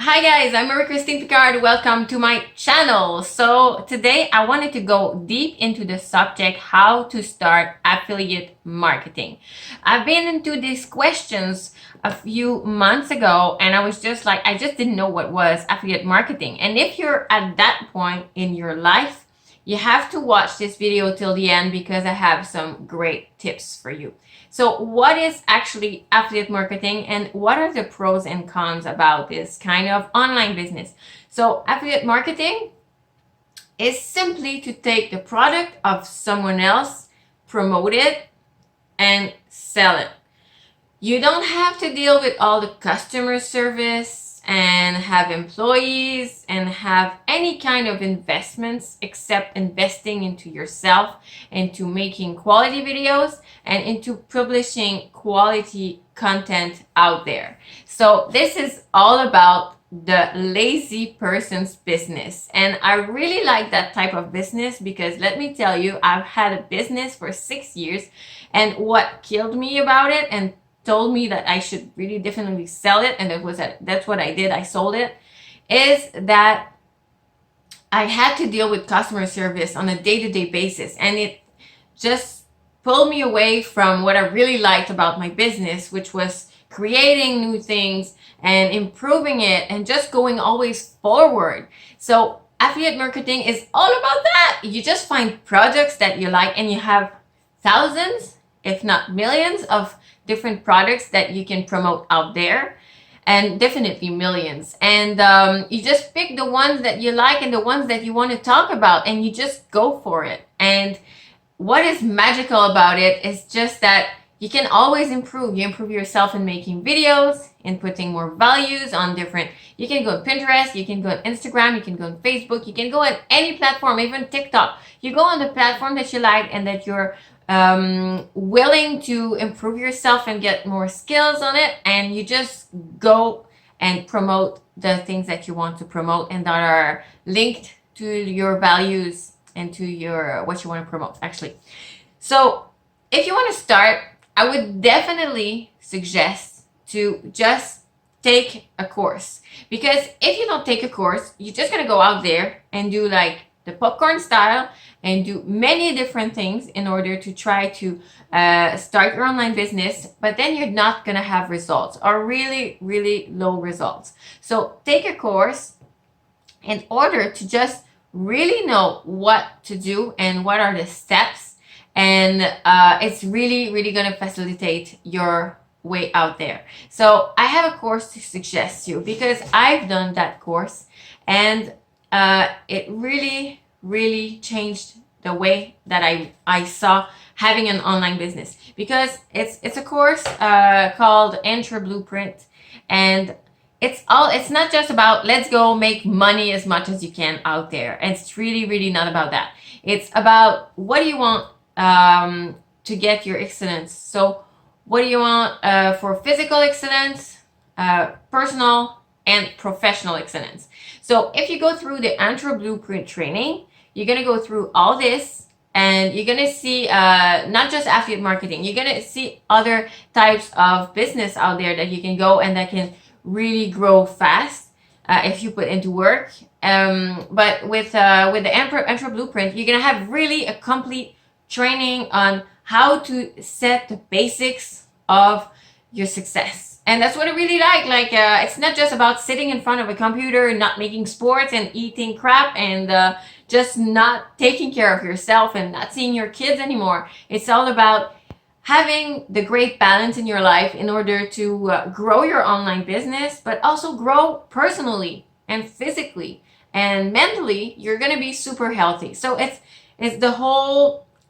Hi guys, I'm Marie-Christine Picard. Welcome to my channel. So today I wanted to go deep into the subject how to start affiliate marketing. I've been into these questions a few months ago and I was just like, I just didn't know what was affiliate marketing. And if you're at that point in your life, you have to watch this video till the end because I have some great tips for you. So what is actually affiliate marketing and what are the pros and cons about this kind of online business? So affiliate marketing is simply to take the product of someone else, promote it, and sell it. You don't have to deal with all the customer service and have employees and have any kind of investments except investing into yourself, into making quality videos, and into publishing quality content out there. So this is all about the lazy person's business. And I really like that type of business because let me tell you, I've had a business for 6 years, and what killed me about it and told me that I should really definitely sell it, and that's what I did. I sold it. Is that I had to deal with customer service on a day-to-day basis, and it just pulled me away from what I really liked about my business, which was creating new things and improving it and just going always forward. So affiliate marketing is all about that. You just find products that you like and you have thousands, if not millions, of different products that you can promote out there, and definitely millions. And you just pick the ones that you like and the ones that you want to talk about, and you just go for it. And what is magical about it is just that you can always improve. You improve yourself in making videos, in putting more values on different. You can go on Pinterest, you can go on Instagram, you can go on Facebook, you can go on any platform, even TikTok. You go on the platform that you like and that you're willing to improve yourself and get more skills on it, and you just go and promote the things that you want to promote and that are linked to your values and to your what you want to promote actually. So if you want to start, I would definitely suggest to just take a course, because if you don't take a course, you're just going to go out there and do like the popcorn style and do many different things in order to try to start your online business, but then you're not going to have results, or really, really low results. So take a course in order to just really know what to do and what are the steps, and it's really, really going to facilitate your way out there. So I have a course to suggest you because I've done that course, and it really, really changed the way that I saw having an online business, because it's a course called Entre Blueprint, and it's not just about let's go make money as much as you can out there. It's really, really not about that. It's about what do you want to get your excellence. So what do you want for physical excellence, personal and professional excellence. So if you go through the Entre Blueprint training, you're going to go through all this, and you're going to see not just affiliate marketing, you're going to see other types of business out there that you can go and that can really grow fast if you put into work. But with the Entre Blueprint, you're going to have really a complete training on how to set the basics of your success. And that's what I really like. It's not just about sitting in front of a computer and not making sports and eating crap and just not taking care of yourself and not seeing your kids anymore. It's all about having the great balance in your life in order to grow your online business, but also grow personally and physically and mentally. You're going to be super healthy. So it's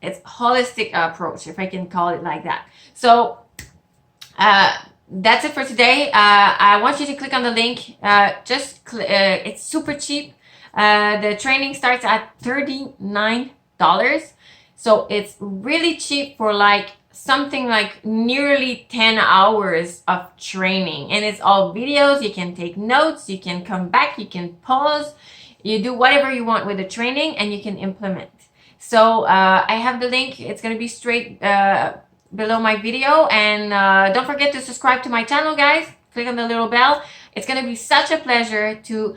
holistic approach, if I can call it like that. So that's it for today. I want you to click on the link. It's super cheap. The training starts at $39. So it's really cheap for something like nearly 10 hours of training. And it's all videos. You can take notes. You can come back. You can pause. You do whatever you want with the training and you can implement. So I have the link. It's going to be straight below my video, and don't forget to subscribe to my channel, guys. Click on the little bell. It's going to be such a pleasure to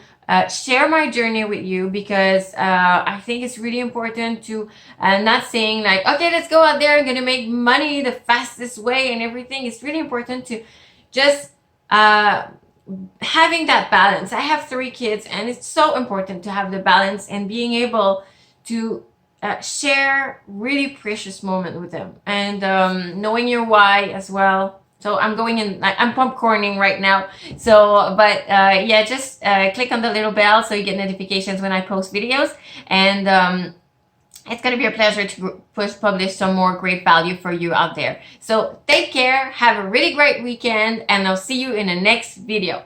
share my journey with you, because I think it's really important to not saying like, okay, let's go out there, I'm going to make money the fastest way and everything. It's really important to just having that balance. I have 3 kids, and it's so important to have the balance and being able to share really precious moment with them, and knowing your why as well. So I'm going in, I'm popcorning right now. So, but yeah, just click on the little bell so you get notifications when I post videos. And it's going to be a pleasure to publish some more great value for you out there. So take care, have a really great weekend, and I'll see you in the next video.